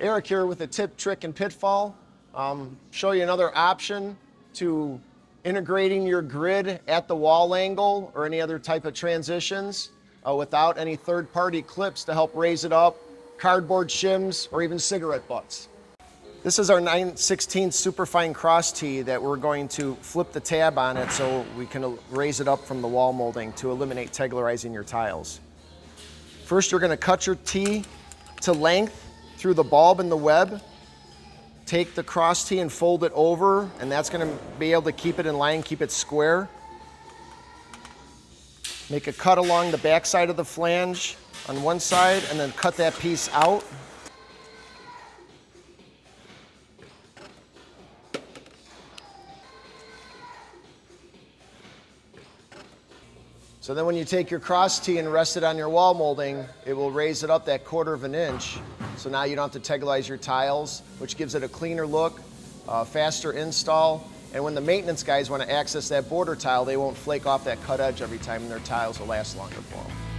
Eric here with a tip, trick, and pitfall. Show you another option to integrating your grid at the wall angle or any other type of transitions without any third-party clips to help raise it up, cardboard shims, or even cigarette butts. This is our 9/16 superfine cross tee that we're going to flip the tab on it so we can raise it up from the wall molding to eliminate teglarizing your tiles. First, you're going to cut your tee to length through the bulb and the web. Take the cross tee and fold it over, and that's going to be able to keep it in line, keep it square. Make a cut along the back side of the flange on one side, and then cut that piece out. So then when you take your cross tee and rest it on your wall molding, it will raise it up that 1/4 of an inch. So now you don't have to teglerize your tiles, which gives it a cleaner look, faster install. And when the maintenance guys want to access that border tile, they won't flake off that cut edge every time, and their tiles will last longer for them.